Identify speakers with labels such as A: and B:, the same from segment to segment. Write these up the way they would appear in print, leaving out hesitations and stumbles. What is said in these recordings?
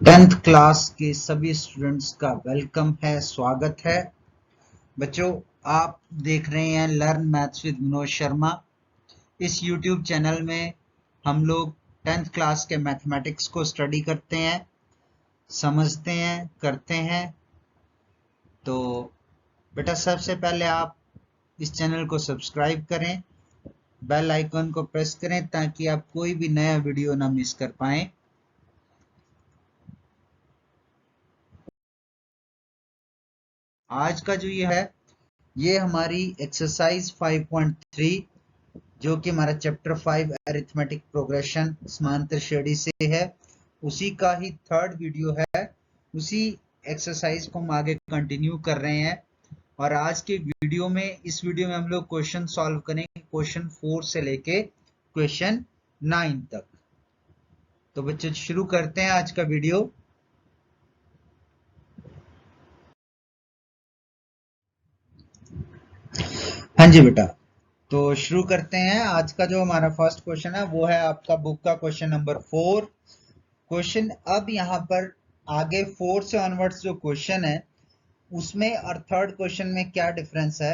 A: Tenth class के सभी students का वेलकम है, स्वागत है। बच्चों, आप देख रहे हैं learn maths with Manoj Sharma. इस यूट्यूब चैनल में हम लोग टेंथ क्लास के मैथमेटिक्स को स्टडी करते हैं, समझते हैं, करते हैं। तो बेटा, सबसे पहले आप इस चैनल को सब्सक्राइब करें, बेल आइकन को प्रेस करें ताकि आप कोई भी नया वीडियो ना मिस कर पाएं। आज का जो ये हमारी एक्सरसाइज 5.3 जो कि हमारा चैप्टर 5 अरिथमेटिक प्रोग्रेशन समांतर श्रेणी से है, उसी का ही थर्ड वीडियो है। उसी एक्सरसाइज को हम आगे कंटिन्यू कर रहे हैं और आज के वीडियो में इस वीडियो में हम लोग क्वेश्चन सॉल्व करेंगे, क्वेश्चन 4 से लेके क्वेश्चन 9 तक। तो बच्चों, शुरू करते हैं आज का वीडियो। हाँ जी बेटा, तो शुरू करते हैं। आज का जो हमारा फर्स्ट क्वेश्चन है वो है आपका बुक का क्वेश्चन नंबर 4। क्वेश्चन अब यहाँ पर आगे 4 से ऑनवर्ड्स जो क्वेश्चन है उसमें और थर्ड क्वेश्चन में क्या डिफरेंस है।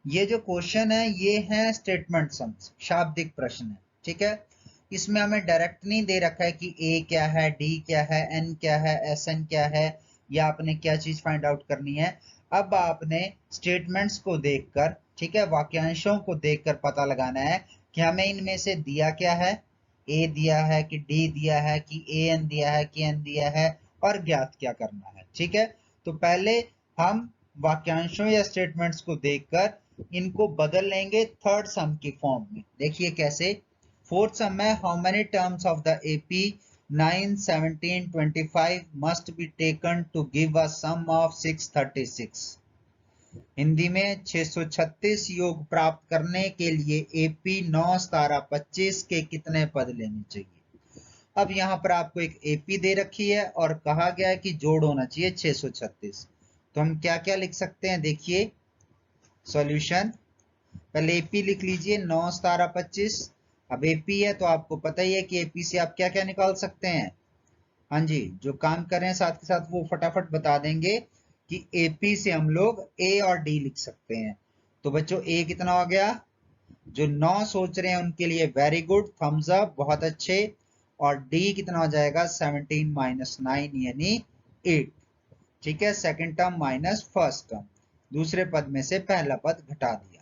A: ये जो क्वेश्चन है ये है स्टेटमेंट सम्स, शाब्दिक प्रश्न है, ठीक है। इसमें हमें डायरेक्ट नहीं दे रखा है कि ए क्या है, डी क्या है, एन क्या है, एस एन क्या है, या आपने क्या चीज फाइंड आउट करनी है। अब आपने स्टेटमेंट्स को देखकर, ठीक है, वाक्यांशों को देखकर पता लगाना है कि हमें इनमें से दिया क्या है, ए दिया है कि डी दिया है कि ए एन दिया है कि एन दिया है, और ज्ञात क्या करना है, ठीक है। तो पहले हम वाक्यांशों या स्टेटमेंट्स को देखकर इनको बदल लेंगे थर्ड सम की फॉर्म में। देखिए कैसे। फोर्थ सम है, how many terms of the AP 9, 17, 25 must be taken to give a sum of 636। Hindi में 636 योग प्राप्त करने के लिए एपी 9, 17, 25 के कितने पद लेने चाहिए। अब यहाँ पर आपको एक एपी दे रखी है और कहा गया है कि जोड़ होना चाहिए 636। तो हम क्या क्या लिख सकते हैं, देखिए सॉल्यूशन। पहले एपी लिख लीजिए 9, 17, 25। अब एपी है तो आपको पता ही है कि एपी से आप क्या क्या निकाल सकते हैं। हाँ जी, जो काम कर रहे हैं साथ के साथ वो फटाफट बता देंगे कि एपी से हम लोग ए और डी लिख सकते हैं। तो बच्चों, ए कितना हो गया, जो 9 सोच रहे हैं उनके लिए वेरी गुड, थम्स अप, बहुत अच्छे। और डी कितना हो जाएगा, 17 माइनस 9 यानी 8, ठीक है। Second term minus first term, दूसरे पद में से पहला पद घटा दिया।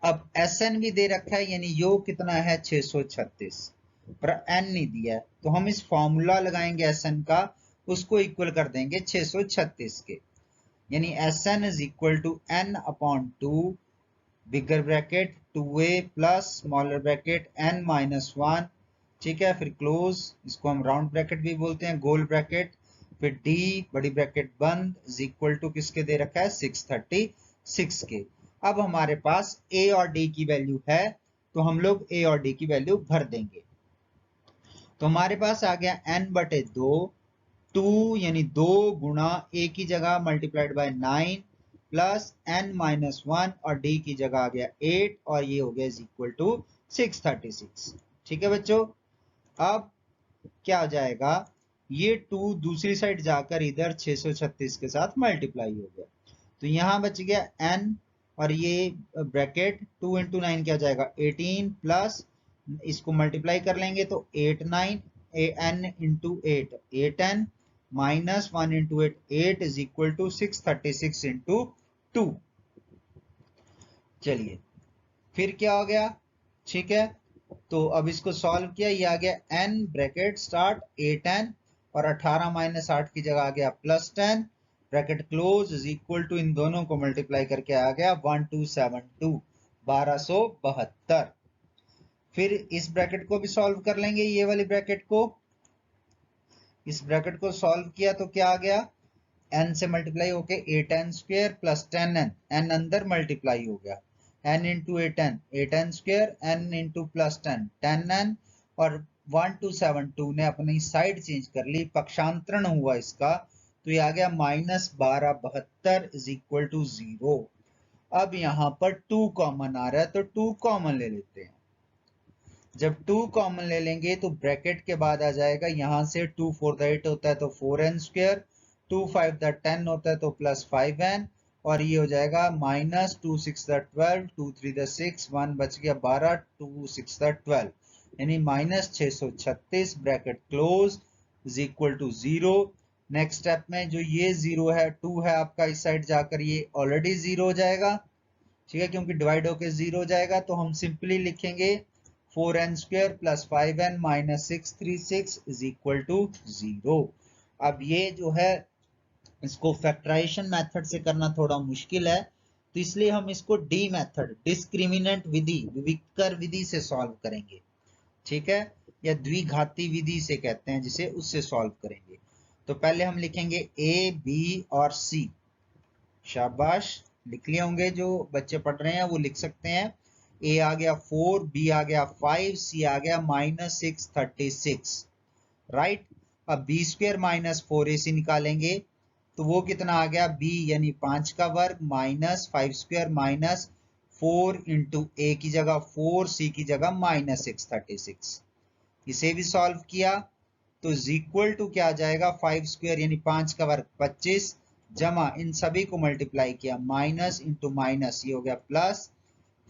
A: अब एस एन भी दे रखा है, यानी योग कितना है 636, पर एन नहीं दिया है, तो हम इस फॉर्मूला लगाएंगे एस एन का, उसको इक्वल कर देंगे 636 के, यानी S N is equal to N upon 2 bigger bracket 2a plus smaller bracket n minus 1, ठीक है। फिर क्लोज, इसको हम राउंड ब्रैकेट भी बोलते हैं, गोल ब्रैकेट। फिर d बड़ी ब्रैकेट बंद इज इक्वल टू किसके दे रखा है, 636 के। अब हमारे पास a और d की वैल्यू है, तो हम लोग a और d की वैल्यू भर देंगे। तो हमारे पास आ गया n/2, 2 यानी 2 गुणा a की जगह multiplied by 9 plus n minus 1, और d की जगह आ गया 8, और ये हो गया इज इक्वल टू 636, ठीक है बच्चों। अब क्या हो जाएगा, ये 2 दूसरी साइड जाकर इधर 636 के साथ मल्टीप्लाई हो गया, तो यहां बच गया n, और ये ब्रैकेट 2 इंटू 9 क्या हो जाएगा 18, प्लस इसको मल्टीप्लाई कर लेंगे तो 8 9 n into 8 8n, minus 1 into 8 8 is equal to 636 into 2। चलिए, फिर क्या हो गया, ठीक है। तो अब इसको सॉल्व किया, ये आ गया n ब्रैकेट स्टार्ट 8n, और 18 माइनस 8 की जगह आ गया plus 10 bracket close is equal to, इन दोनों को मल्टीप्लाई करके आ गया 1272, 1272। फिर इस ब्रैकेट को भी सॉल्व कर लेंगे, ये वाली ब्रैकेट को, इस ब्रैकेट को सॉल्व किया तो क्या आ गया, n से मल्टीप्लाई होके 8n square plus 10n, n अंदर मल्टीप्लाई हो गया, n into 8n 8n square, n into plus 10 10n, और 1272 ने अपनी साइड चेंज कर ली, पक्षांतरण हुआ इसका, तो ये आ गया माइनस 1272 इज इक्वल टू 0। अब यहां पर 2 कॉमन आ रहा है तो 2 कॉमन ले लेते हैं, जब 2 कॉमन ले लेंगे तो ब्रैकेट के बाद आ जाएगा, यहां से 2 4 द 8 होता है तो 4n स्क्वायर, 2 5 द 10 होता है तो प्लस 5n, और ये हो जाएगा माइनस 2 6 द 12, 2 3 द 6, 1 बच गया 12, 2 6 द 12, यानी minus 636 bracket close is equal to 0। Next step में जो ये 0 है 2 है आपका, इस साइड जाकर ये ऑलरेडी 0 हो जाएगा, ठीक है, क्योंकि डिवाइड होकर 0 हो जाएगा, तो हम सिंपली लिखेंगे 4n square plus 5n minus 636 is equal to 0। अब ये जो है इसको फैक्टराइजेशन मेथड से करना थोड़ा मुश्किल है, तो इसलिए हम इसको डी मेथड, डिस्क्रिमिनेंट विधि, विविक्तर विधि से सॉल्व करेंगे, ठीक है, या द्विघाती विधि से कहते हैं जिसे, उससे सॉल्व करेंगे। तो पहले हम लिखेंगे ए बी और सी, शाबाश, लिख लिए होंगे, जो बच्चे पढ़ रहे हैं वो लिख सकते हैं। ए आ गया 4, बी आ गया 5, सी आ गया माइनस 636, राइट। अब बी स्क्वायर माइनस 4ac निकालेंगे तो वो कितना आ गया, b यानी 5 का वर्ग माइनस 5 स्क्वायर माइनस 4 इंटू ए की जगह 4, सी की जगह माइनस 636। इसे भी सॉल्व किया तो इज इक्वल टू क्या आ जाएगा, 5 स्क्वायर यानी 5 का वर्ग 25, जमा इन सभी को मल्टीप्लाई किया माइनस इंटू माइनस, ये हो गया प्लस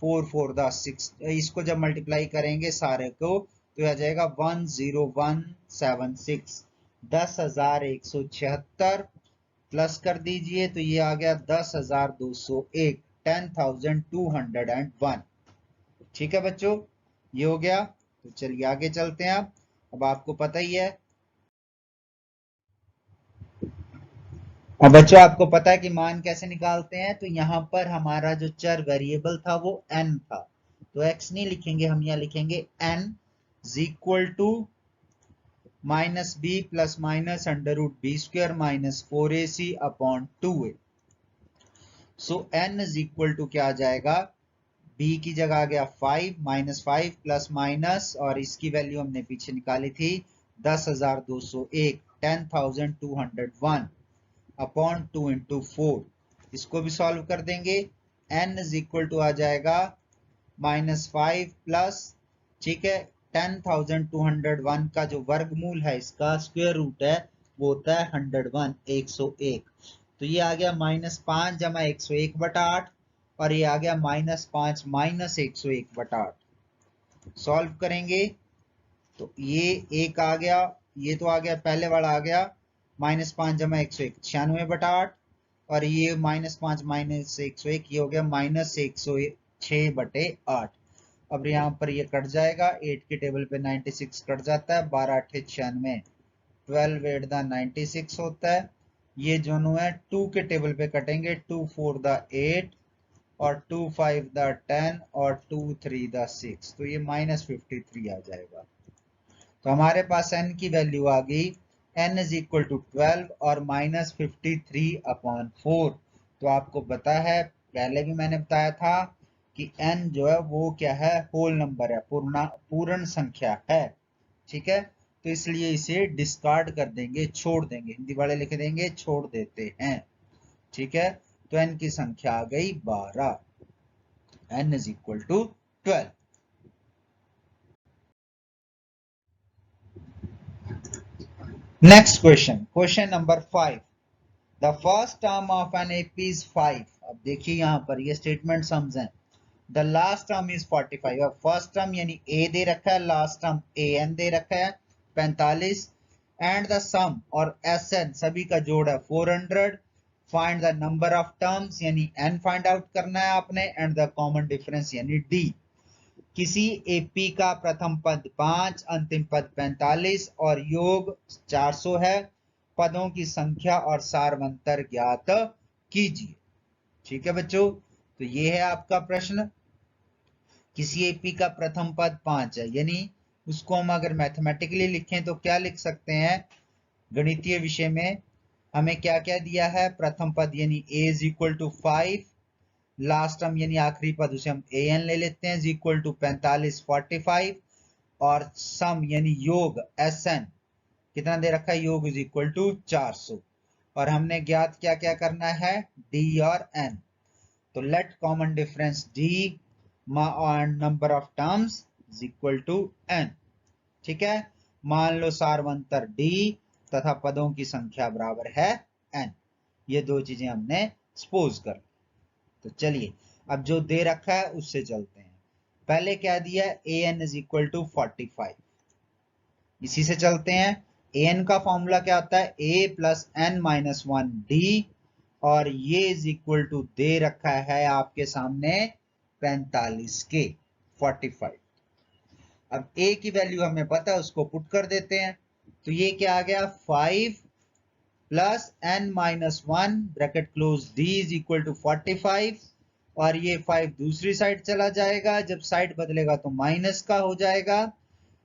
A: 4 4 6, इसको जब मल्टीप्लाई करेंगे सारे को तो आ जाएगा 10176, 10,176 प्लस कर दीजिए तो ये आ गया 10,201, 10,201, ठीक है बच्चों, ये हो गया। तो चलिए आगे चलते हैं। अब आपको पता ही है, अब बच्चों आपको पता है कि मान कैसे निकालते हैं, तो यहां पर हमारा जो चर वेरिएबल था वो n था, तो x नहीं लिखेंगे हम, यहाँ लिखेंगे n is equal to minus B plus minus under root B square minus 4ac upon 2a। So n is equal to क्या आ जाएगा, b की जगह आ गया 5 माइनस 5 प्लस माइनस, और इसकी वैल्यू हमने पीछे निकाली थी 10,201, 10,201 अपॉन 2 इंटू 4, इसको भी सॉल्व कर देंगे। n इज इक्वल टू आ जाएगा माइनस 5 प्लस, ठीक है, 10,201 का जो वर्गमूल है इसका स्क्वायर रूट है वो होता है 101, 101, तो ये आ गया माइनस 5 जमा 101 बटा 8, और ये आ गया माइनस 5 माइनस 101 बटा 8। सॉल्व करेंगे तो ये एक आ गया, ये तो आ गया, पहले वाला आ गया माइनस 5 जमा 101, 96 बटा 8, और ये माइनस 5 माइनस 101, ये हो गया माइनस 106 बटे 8। अब यहाँ पर ये कट जाएगा, 8 के टेबल पे 96 कट जाता है, 12 8 96, 12 8 द 96 होता है। ये दोनों है 2 के टेबल पे कटेंगे, 2 4 द 8 और 2 5 द 10 और 2 3 द 6, तो ये माइनस 53 आ जाएगा। तो हमारे पास n की वैल्यू आ गई, n इज इक्वल टू 12 और माइनस 53 अपॉन 4। तो आपको पता है, पहले भी मैंने बताया था कि n जो है वो क्या है, होल नंबर है, पूर्ण संख्या है, ठीक है, तो इसलिए इसे डिस्कार्ड कर देंगे, छोड़ देंगे, हिंदी वाले लिख देंगे छोड़ देते हैं, ठीक है। तो n की संख्या आ गई 12, n is equal to 12। Next question, question number 5, the first term of an AP is 5। अब देखिए यहाँ पर ये स्टेटमेंट सम्स हैं, द लास्ट टर्म इज 45। अब फर्स्ट टर्म यानी a दे रखा है, लास्ट टर्म an दे रखा है 45, एंड द सम और sn सभी का जोड़ है 400। Find the number of terms यानी n फाइंड आउट करना है आपने, एंड द कॉमन डिफरेंस यानी d। किसी AP का प्रथम पद 5, अंतिम पद 45 और योग 400 है, पदों की संख्या और सारवंतर ज्ञात कीजिए, ठीक है बच्चों। तो ये है आपका प्रश्न, किसी AP का प्रथम पद 5 है, यानी उसको हम अगर मैथमेटिकली लिखें तो क्या लिख सकते हैं, गणितीय विषय में हमें क्या क्या दिया है, प्रथम पद यानी a is equal to 5, last term यानी आखिरी पद उसे हम an ले लेते हैं, इज इक्वल टू 45 45, और सम यानी योग sn कितना दे रखा है, योग इज इक्वल टू 400, और हमने ज्ञात क्या क्या करना है, d और n। तो लेट कॉमन डिफरेंस d और number of terms is equal to n। ठीक है, मान लो सारवंतर d तथा पदों की संख्या बराबर है n। ये दो चीजें हमने सपोज कर ली। तो चलिए अब जो दे रखा है उससे चलते हैं। पहले क्या दिया है, an इज इक्वल टू 45। इसी से चलते हैं। an का फॉर्मूला क्या होता है, a plus n minus 1 d, और ये इज इक्वल टू दे रखा है आपके सामने 45 के 45। अब a की वैल्यू हमें पता है, उसको पुट कर देते हैं। तो ये क्या आ गया, 5 plus n minus 1 bracket close d is equal to 45, और ये 5 दूसरी साइड चला जाएगा, जब साइड बदलेगा तो माइनस का हो जाएगा।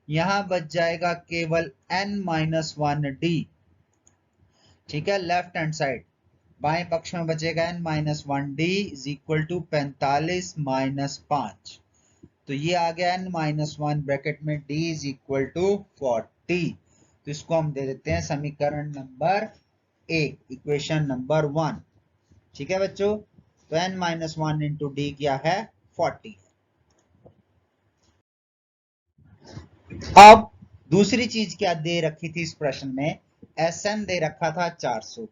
A: यहां बच जाएगा केवल n माइनस 1 d। ठीक है, लेफ्ट हैंड साइड बाएं पक्ष में बचेगा n minus 1 d is equal to 45 minus 5। तो ये आ गया n माइनस 1 ब्रैकेट में d इज इक्वल टू 40। तो इसको हम दे देते हैं समीकरण नंबर 1, इक्वेशन नंबर 1। ठीक है बच्चों, तो n माइनस 1 इंटू डी क्या है, 40। अब दूसरी चीज क्या दे रखी थी इस प्रश्न में, Sm दे रखा था 400।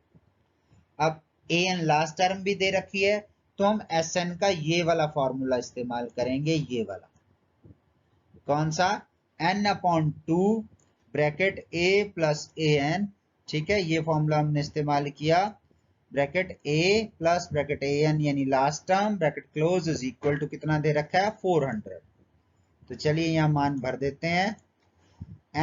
A: अब An लास्ट टर्म भी दे रखी है, तो हम Sn का ये वाला फॉर्मूला इस्तेमाल करेंगे, ये वाला। कौन सा, n upon 2 bracket a plus an। ठीक है, ये फॉर्मूला हमने इस्तेमाल किया। Bracket a plus bracket an यानी last term bracket close is equal to कितना दे रखा है, 400। तो चलिए यहाँ मान भर देते हैं।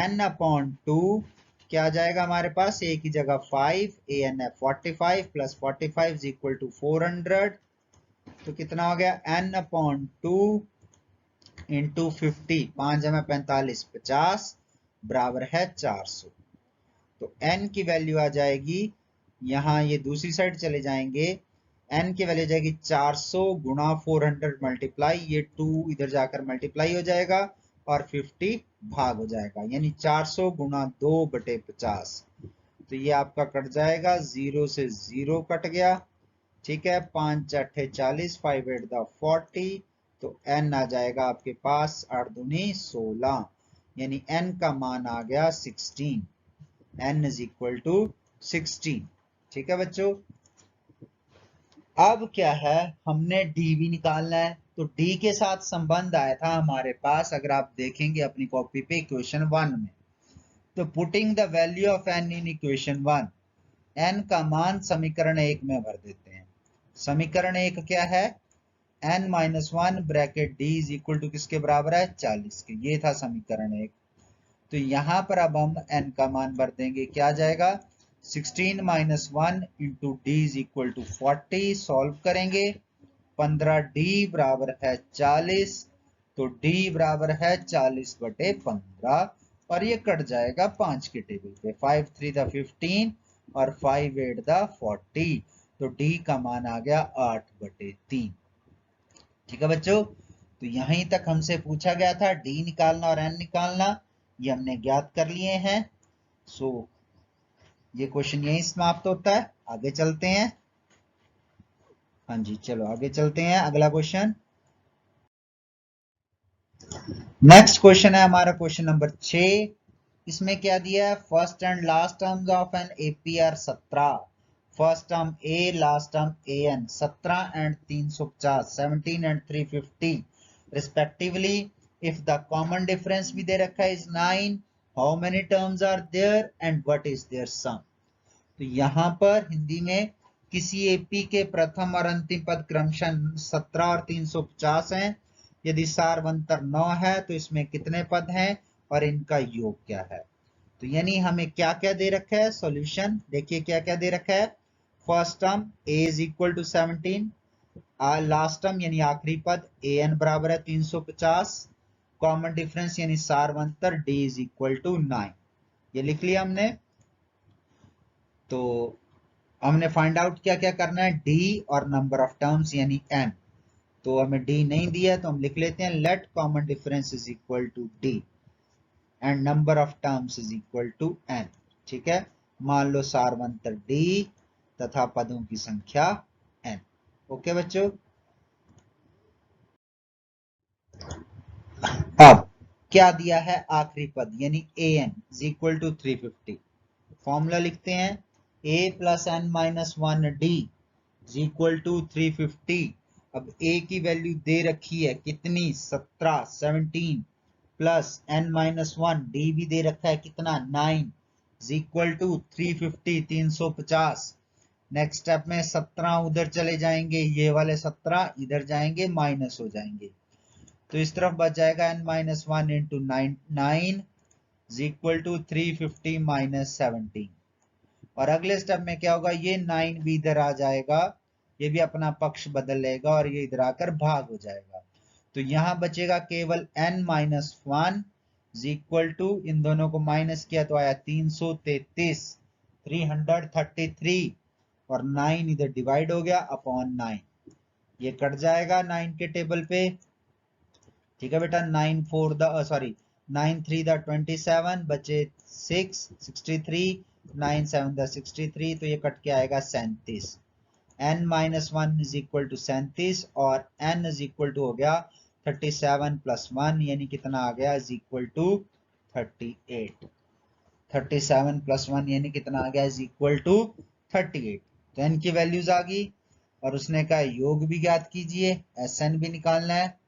A: n अपॉन 2 क्या आ जाएगा हमारे पास, a की जगह 5, an है 45 प्लस 45 इज इक्वल टू 400। तो कितना हो गया, n अपॉन 2 इंटू 50, 5 जमा 45, 50 बराबर है 400। तो n की वैल्यू आ जाएगी, यहाँ ये दूसरी साइड चले जाएंगे, n की वैल्यू जाएगी 400 गुणा 400 मल्टीप्लाई, ये 2 इधर जाकर मल्टीप्लाई हो जाएगा और 50 भाग हो जाएगा, यानी 400 गुणा 2 बटे 50। तो ये आपका कट जाएगा, 0 से 0 कट गया। ठीक है, 5 अट्ठे 40, 5 8 द 40। तो n आ जाएगा आपके पास 8 दूनी 16, यानी n का मान आ गया 16। n is equal to 16। ठीक है बच्चों, अब क्या है, हमने d भी निकालना है। तो d के साथ संबंध आया था हमारे पास, अगर आप देखेंगे अपनी कॉपी पे इक्वेशन 1 में। तो putting the value of n in equation 1, n का मान समीकरण 1 में भर देते हैं। समीकरण 1 क्या है, n minus 1 bracket d is equal to किसके बराबर है, 40 के। ये था समीकरण 1। तो यहां पर अब हम n का मान भर देंगे, क्या आ जाएगा, 16 minus 1 into D is equal to 40। Solve करेंगे, 15d बराबर है 40। तो d बराबर है 40 बटे 15, और ये कट जाएगा 5 के टेबल पे, 5 3 द 15 और 5 8 द 40। तो d का मान आ गया 8 बटे 3। ठीक है बच्चों, तो यहीं तक हमसे पूछा गया था d निकालना और n निकालना, ये हमने ज्ञात कर लिए हैं। सो ये क्वेश्चन यहीं समाप्त होता है, आगे चलते हैं। हाँ जी, चलो आगे चलते हैं, अगला क्वेश्चन। नेक्स्ट क्वेश्चन है हमारा क्वेश्चन नंबर 6। इसमें क्या दिया है, first and last terms of an AP are 17। First term a, last term a n, 17 and 350, 17 and 350 respectively. If the common difference भी दे रखा है is 9, how many terms are there and what is their sum. तो यहाँ पर हिंदी में किसी AP के प्रथम और अंतिम पद क्रमशः 17 और 350 हैं। यदि सारवंतर 9 है तो इसमें कितने पद हैं और इनका योग क्या है। तो यानी हमें क्या क्या दे रखा है, सॉल्यूशन देखिए क्या क्या दे रखा है। First term a is equal to 17, last term यानी आखिरी पद a n बराबर है 350, कॉमन डिफरेंस यानी सारवंतर d इज इक्वल टू 9। ये लिख लिया हमने। तो हमने फाइंड आउट क्या क्या करना है, d और नंबर ऑफ टर्म्स यानी n। तो हमें d नहीं दिया तो हम लिख लेते हैं, let common difference is equal to d and number of terms is equal to n। ठीक है, मान लो सारवंतर d तथा पदों की संख्या n। ओके बच्चों, अब क्या दिया है आखिरी पद यानी an is equal to 350। Formula लिखते हैं a plus N minus one D is equal to 350। अब a की वैल्यू दे रखी है कितनी 17 plus n minus one D भी दे रखा है कितना 9 is equal to 350 350। Next step में 17 उधर चले जाएंगे, ये वाले 17 इधर जाएंगे माइनस हो जाएंगे, तो इस तरफ बच जाएगा n minus one into 9 is equal to 350 minus 17। और अगले स्टेप में क्या होगा, ये 9 भी इधर आ जाएगा, ये भी अपना पक्ष बदल लेगा और ये इधर आकर भाग हो जाएगा। तो यहां बचेगा केवल n minus one is equal to, इन दोनों को माइनस किया तो आया 333 333 और 9 इधर डिवाइड हो गया अपॉन 9, ये कट जाएगा 9 के टेबल पे। ठीक है बेटा, 9 3 द 27 बचे 6 63 9 7 द 63, तो ये कट के आएगा 37। n minus one is equal to 37 और n इज इक्वल टू हो गया 37 प्लस वन यानी कितना आ गया is equal to 38। 37 plus one यानी कितना आ गया इज इक्वल टू 38। तो n की वैल्यूज आ गई और उसने कहा योग भी ज्ञात कीजिए, Sn भी निकालना है।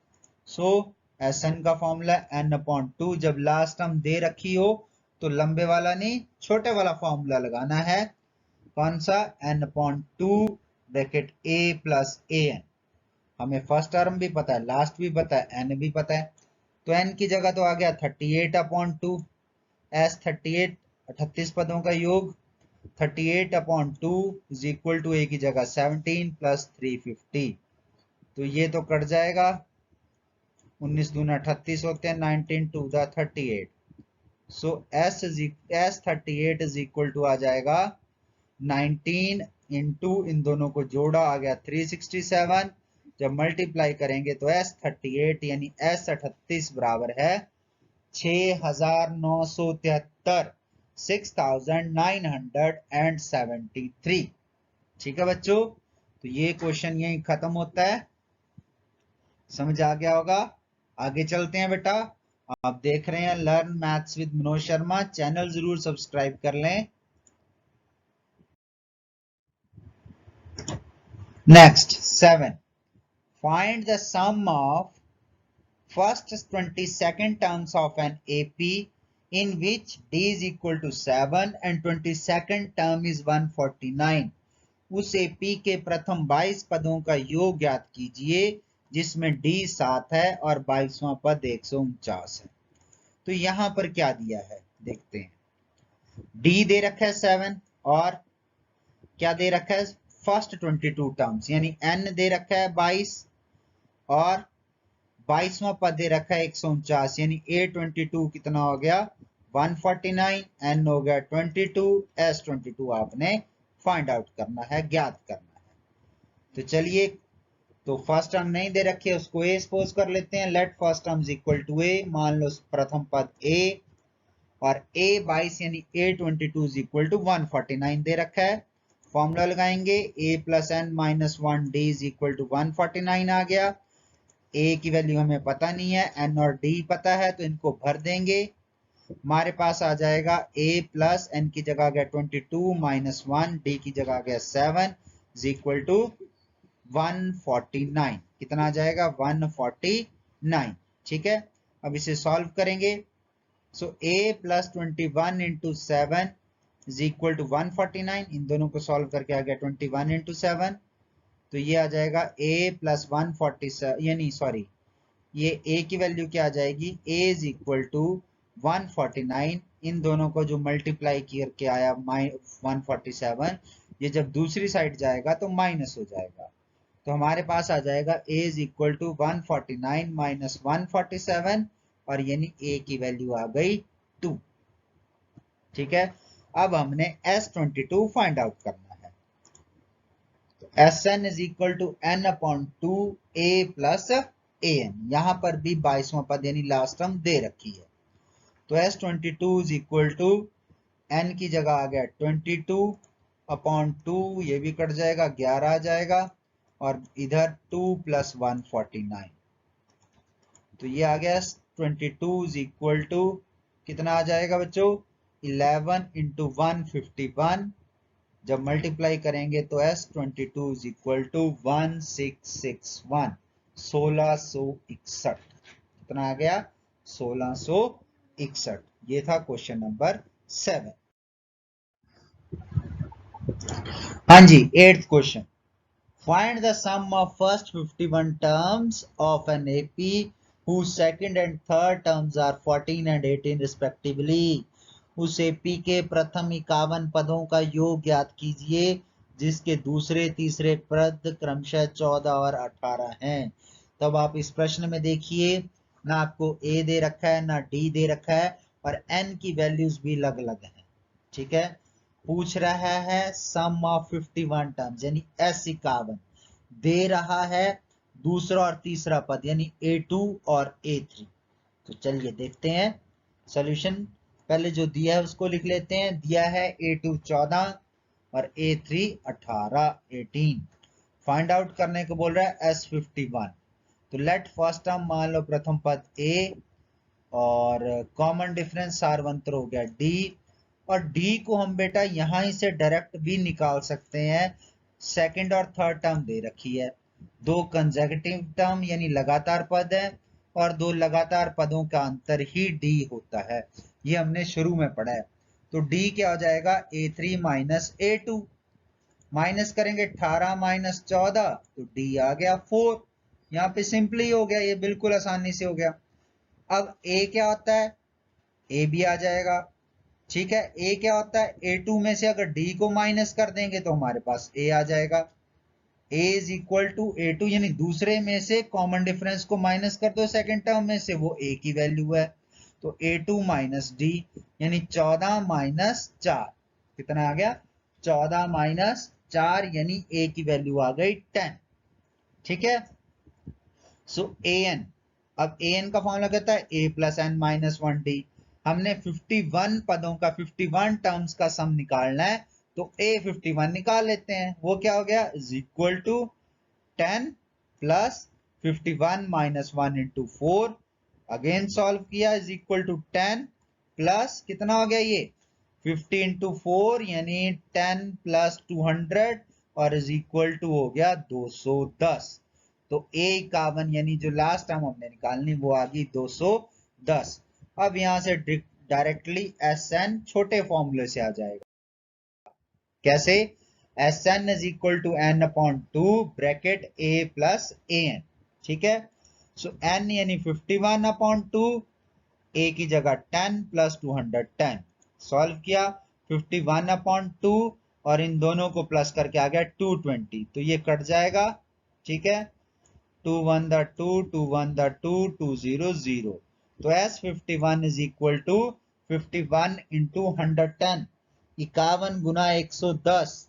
A: सो Sn का फॉर्मूला n अपॉन टू, जब लास्ट टर्म दे रखी हो तो लंबे वाला नहीं छोटे वाला फॉर्मूला लगाना है। कौन सा, n upon to bracket a plus an। हमें फर्स्ट टर्म भी पता है, लास्ट भी पता है, n भी पता है, तो n की जगह तो आ गया 38 अपॉन टू, एस 38 38 पदों का योग 38 upon two is equal to a की जगह 17 प्लस 350, तो ये तो कट जाएगा, 19 दूना 38 होते हैं, 19 to the 38। So S 38 is equal to आ जाएगा 19 इंटू इन दोनों को जोड़ा आ गया 367, जब मल्टीप्लाई करेंगे तो एस 38 यानी एस 38 बराबर है 6973 6973। ठीक है बच्चों, तो ये क्वेश्चन यही खत्म होता है, समझ आ गया होगा। आगे चलते हैं बेटा, आप देख रहे हैं learn maths with Manoj Sharma, channel जरूर सब्सक्राइब कर लें। Next 7, find the sum of first 22nd terms of an AP in which D is equal to 7 and 22nd term is 149। उस AP के प्रथम 22 पदों का योग ज्ञात कीजिए जिसमें D 7 है और 22वां पद 149 है। तो यहां पर क्या दिया है देखते हैं, D दे रखा है 7 और क्या दे रखा है फर्स्ट 22 टर्म्स यानी N दे रखा है 22 और 22वां पद दे रखा है 149 यानी A22 कितना हो गया 149, N हो गया 22, S22 आपने फाइंड आउट करना है, ज्ञात करना है। तो चलिए, तो फर्स्ट टर्म नहीं दे रखी है उसको A सपोज कर लेते हैं, let first term equal to A, मान लो प्रथम पद A और A 22 यानी A22 इज इक्वल टू 149 दे रखा है। फॉर्मूला लगाएंगे A plus N minus one D is equal to 149 आ गया। A की वैल्यू हमें पता नहीं है, N और D पता है, तो इनको भर देंगे, हमारे पास आ जाएगा A प्लस N की जगह आ गया 22 माइनस 1, D की जगह आ गया 7 इज इक्वल टू 149। कितना आ जाएगा 149। ठीक है, अब इसे सॉल्व करेंगे। So A plus 21 into 7 is equal to 149, इन दोनों को सॉल्व करके आ गया 21 इंटू 7, तो ये आ जाएगा a प्लस 147 यानी सॉरी ये a की वैल्यू क्या आ जाएगी, a इज इक्वल टू 149, इन दोनों को जो मल्टीप्लाई करके आया 147, ये जब दूसरी साइड जाएगा तो माइनस हो जाएगा, तो हमारे पास आ जाएगा a is equal to 149 minus 147 और यानी a की वैल्यू आ गई 2। ठीक है, अब हमने S22 फाइंड आउट करना है। Sn is equal to n upon two a plus an, यहां पर भी 22वां पद यानी लास्ट टर्म दे रखी है, तो S22 is equal to n की जगह आ गया 22 अपॉन 2, ये भी कट जाएगा 11 आ जाएगा और इधर 2 प्लस 149, तो ये आ गया 22 इज इक्वल टू कितना आ जाएगा बच्चों 11 इंटू 151 जब मल्टीप्लाई करेंगे तो S22 इज इक्वल टू 1661 1661 कितना आ गया 1661 ये था क्वेश्चन नंबर 7। हाँ जी 8th question find the sum of first 51 terms of an AP whose second and third terms are 14 and 18 respectively उस एपी के प्रथम 51 पदों का योग ज्ञात कीजिए जिसके दूसरे तीसरे पद क्रमशः 14 और 18 हैं। तब आप इस प्रश्न में देखिए ना आपको ए दे रखा है ना डी दे रखा है और एन की वैल्यूज भी अलग अलग है। ठीक है पूछ रहा है सम ऑफ 51 टर्म्स यानी S51 दे रहा है दूसरा और तीसरा पद यानी A2 और A3। तो चलिए देखते हैं सॉल्यूशन। पहले जो दिया है उसको लिख लेते हैं। दिया है A2 14 और A3 18 फाइंड आउट करने को बोल रहा है S51। तो लेट फर्स्ट टर्म मान लो प्रथम पद A और कॉमन डिफरेंस सारवंतर हो गया D और D को हम बेटा यहां से डायरेक्ट भी निकाल सकते हैं। सेकंड और थर्ड टर्म दे रखी है दो कंसेक्यूटिव टर्म यानी लगातार पद है और दो लगातार पदों का अंतर ही D होता है। ये हमने शुरू में पढ़ा है। तो D क्या हो जाएगा A3 माइनस A2 माइनस करेंगे 18 माइनस 14 तो D आ गया 4। यहाँ पे सिंपली हो गया ये बिल्कुल आसानी से हो गया। अब A क्या होता है A भी आ जाएगा। ठीक है A क्या होता है A2 में से अगर D को माइनस कर देंगे तो हमारे पास A आ जाएगा। A is equal to A2 यानी दूसरे में से कॉमन डिफरेंस को माइनस कर दो सेकंड टर्म में से वो A की वैल्यू है। तो A2 माइनस D यानी 14 माइनस 4 कितना आ गया 14 माइनस 4 यानी A की वैल्यू आ गई 10। ठीक है सो AN अब AN का फॉर्मूला कहता है A plus N minus 1D। हमने 51 पदों का 51 टर्म्स का सम निकालना है तो A51 निकाल लेते हैं। वो क्या हो गया is equal to 10 plus 51 minus 1 into 4 again solve किया इज इक्वल टू 10 प्लस कितना हो गया ये 50 इंटू 4 यानी 10 प्लस 200 और इज इक्वल टू हो गया 210। तो A51 यानी जो लास्ट टर्म हमने निकालनी वो आ गई 210। अब यहां से डायरेक्टली SN छोटे फॉर्मूले से आ जाएगा। कैसे SN is equal to N upon 2 bracket A plus AN। ठीक है सो N यानी 51 अपॉन 2 A की जगह 10 प्लस 210 सॉल्व किया 51 अपॉन 2 और इन दोनों को प्लस करके आ गया 220 तो ये कट जाएगा। ठीक है 2 1 द 2 2 1 द 2 2 0 0 तो S51 is equal to 51 into 110 51 गुना 110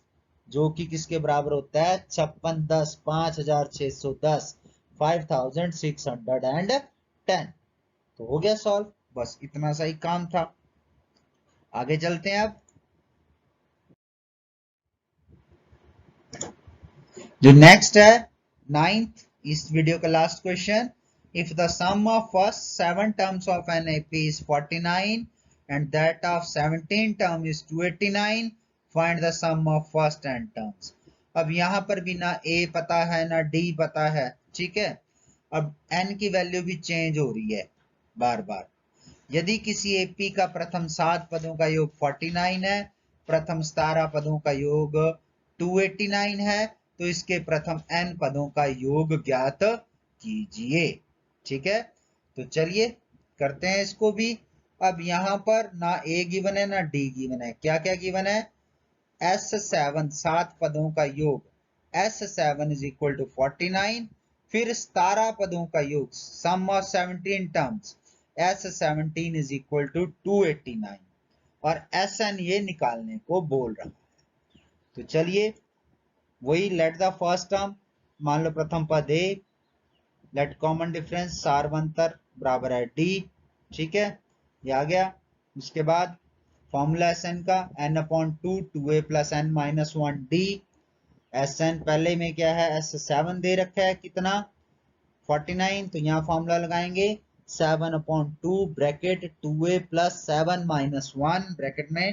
A: जो कि किसके बराबर होता है 56 10 5610 5610। तो हो गया सॉल्व बस इतना सा ही काम था। आगे चलते हैं। अब जो नेक्स्ट है 9th इस वीडियो का last question if the sum of first 7 terms of an AP is 49 and that of 17 term is 289 find the sum of first 10 terms। अब यहां पर भी ना A पता है ना D पता है। ठीक है अब N की वैल्यू भी चेंज हो रही है बार बार। यदि किसी AP का प्रथम 7 पदों का योग 49 है प्रथम 17 पदों का योग 289 है तो इसके प्रथम N पदों का योग ज्ञात कीजिए। ठीक है तो चलिए करते हैं इसको भी। अब यहां पर ना A गिवन है ना D गिवन है। क्या क्या गिवन है S7 7 पदों का योग S7 इज इक्वल टू 49 फिर 17 पदों का योग sum of 17 terms S17 is equal to 289 और SN ये निकालने को बोल रहा है। तो चलिए वही लेट द फर्स्ट टर्म मान लो प्रथम पद A लेट कॉमन डिफरेंस सारवंतर बराबर है D। ठीक है ये आ गया। उसके बाद फॉर्मूला SN का n upon 2 2a plus n minus 1 D। SN पहले में क्या है S7 दे रखा है कितना 49 तो यहाँ फॉर्मूला लगाएंगे 7/2 bracket 2a plus 7 minus 1 bracket में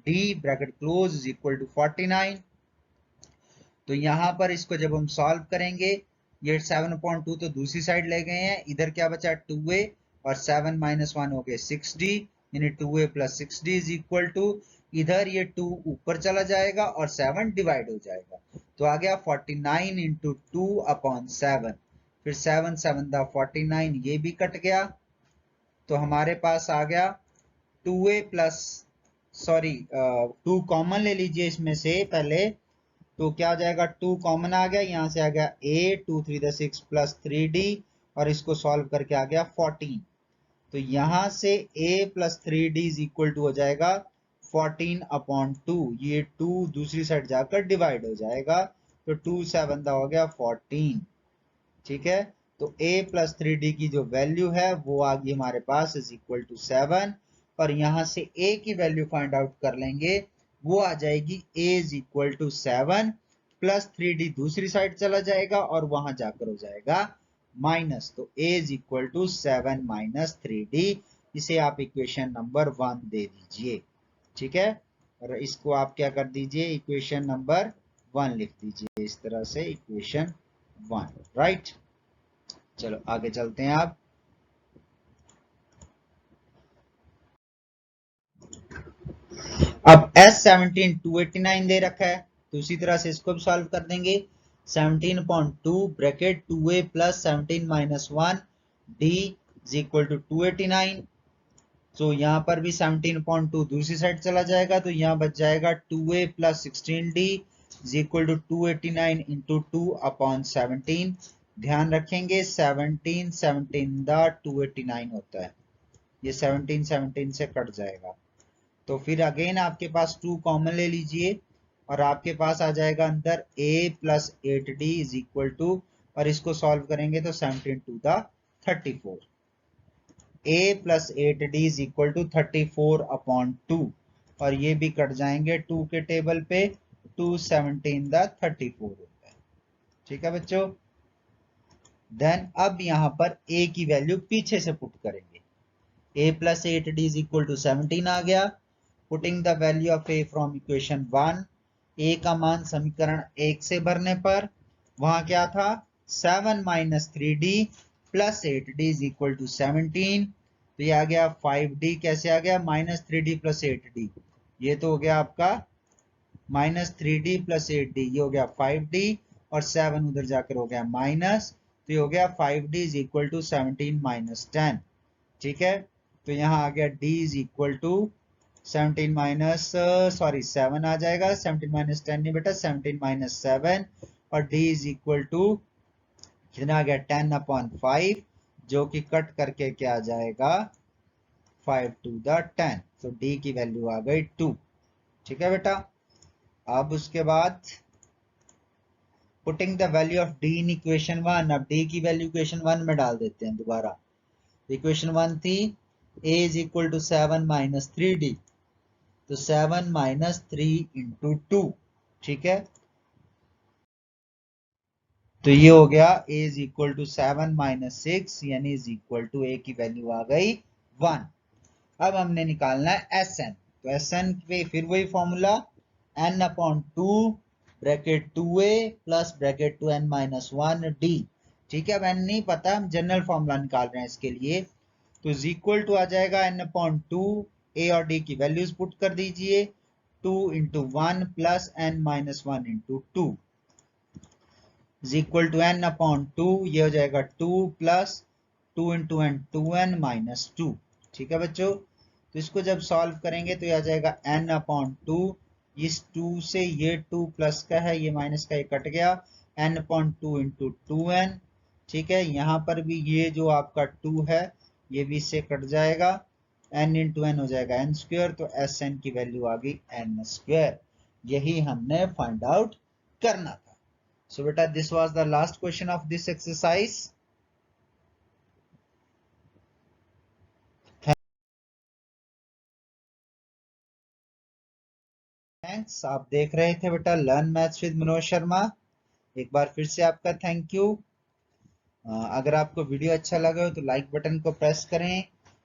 A: d bracket close is equal to 49। तो यहां पर इसको जब हम सॉल्व करेंगे, ये 7/2 तो दूसरी साइड ले गए हैं, इधर क्या बचा 2a और 7 माइनस 1 हो गए 6d, यानी 2a plus 6d is equal to, इधर ये 2 ऊपर चला जाएगा और 7 डिवाइड हो जाएगा, तो आ गया 49 इंटू 2 अपॉन 7, फिर 7 7 दा 49, ये भी कट गया, तो हमारे पास आ गया 2a प्लस, सॉरी 2 कॉमन ले लीजिए इसमें से पहले, तो क्या हो जाएगा 2 कॉमन आ गया, यहां से आ गया a 2 3 द 6 प्लस 3d और इसको सॉल्व करके आ गया 14। तो यहां से a plus 3d is equal to हो जाएगा 14/2, ये 2 दूसरी साइड जाकर डिवाइड हो जाएगा, तो 2 7 दा हो गया 14। ठीक है, तो a प्लस 3d की जो वैल्यू है वो आ गई हमारे पास इज इक्वल टू 7, और यहां से a की वैल्यू फाइंड आउट कर लेंगे, वो आ जाएगी a is equal to 7 plus 3d दूसरी साइड चला जाएगा और वहां जाकर हो जाएगा माइनस, तो a is equal to 7 minus 3d, इसे आप इक्वेशन नंबर 1 दे दीजिए। ठीक है, और इसको आप क्या कर दीजिए, इक्वेशन नंबर 1 लिख दीजिए इस तरह से, इक्वेशन 1, राइट। चलो आगे चलते हैं आप। अब S17 289 दे रखा है, तो उसी तरह से इसको भी सॉल्व कर देंगे। 17/2 bracket 2a plus 17 minus 1 d is equal to 289, तो यहाँ पर भी 17/2 दूसरी साइड चला जाएगा, तो यहाँ बच जाएगा 2a plus 16d is equal to 289 into 2 upon 17। ध्यान रखेंगे 17 17 दा 289 होता है, ये 17 17 से कट जाएगा, तो फिर अगेन आपके पास 2 कॉमन ले लीजिए और आपके पास आ जाएगा अंदर a plus 8d is equal to, और इसको सॉल्व करेंगे तो 17 to the 34, a plus 8d is equal to 34/2, और ये भी कट जाएंगे 2 के टेबल पे, 2 17 दा 34 होता है। ठीक है बच्चों, देन अब यहां पर a की वैल्यू पीछे से पुट करेंगे, a plus 8d is equal to 17 आ गया, putting the value of a from equation 1, a का मान समीकरण 1 से भरने पर वहां क्या था 7 minus 3d plus 8d is equal to 17, तो ये आ गया 5d, कैसे आ गया माइनस 3d प्लस 8d, ये तो हो गया आपका माइनस 3d प्लस 8d, ये हो गया 5d, और 7 उधर जाकर हो गया माइनस, तो ये हो गया 5d is equal to 17 minus 10। ठीक है, तो यहाँ आ गया d is equal to 17 minus, sorry 7 आ जाएगा, 17 माइनस 10 नहीं बेटा, 17 माइनस 7, और d इज इक्वल टू कितना आ गया 10/5, जो कि कट करके क्या आ जाएगा 5 टू द 10, तो d की वैल्यू आ गई 2। ठीक है बेटा, अब उसके बाद putting the value of d in equation 1, अब d की वैल्यू इक्वेशन 1 में डाल देते हैं दोबारा। इक्वेशन 1 थी a is equal to 7 minus 3d, तो 7 माइनस 3 इंटू 2। ठीक है, तो ये हो गया a is equal to 7 minus 6, यानी इज इक्वल टू a की वैल्यू आ गई 1। अब हमने निकालना है Sn, तो Sn पे फिर वही formula n/2 bracket 2a plus bracket 2n minus 1d। ठीक है, अब n नहीं पता, हम जनरल फॉर्मूला निकाल रहे हैं इसके लिए, तो इज इक्वल टू आ जाएगा n/2, a और d की वैल्यूज पुट कर दीजिए, 2 into 1 plus n minus 1 into 2 is equal to n/2, ये हो जाएगा 2 plus 2 into n 2n minus 2। ठीक है बच्चों, तो इसको जब सॉल्व करेंगे तो ये आ जाएगा n/2, इस 2 से ये 2 प्लस का है, ये माइनस का, ये कट गया, n/2 इंटू 2n। ठीक है, यहाँ पर भी ये जो आपका 2 है ये भी इससे कट जाएगा, n इंटू n हो जाएगा n स्क्वायर, तो Sn की वैल्यू आ गई n स्क्वायर। यही हमने फाइंड आउट करना था। So beta, this was the last question of this exercise. Thanks, आप देख रहे थे बेटा learn maths with Manoj Sharma, एक बार फिर से आपका थैंक यू। अगर आपको वीडियो अच्छा लगा हो तो लाइक बटन को प्रेस करें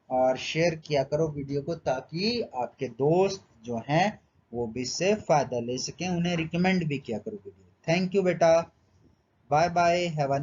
A: और शेयर किया करो वीडियो को, ताकि आपके दोस्त जो हैं वो भी इससे फायदा ले सकें, उन्हें रिकमेंड भी किया करो वीडियो। थैंक यू बेटा, बाय बाय, हैव अ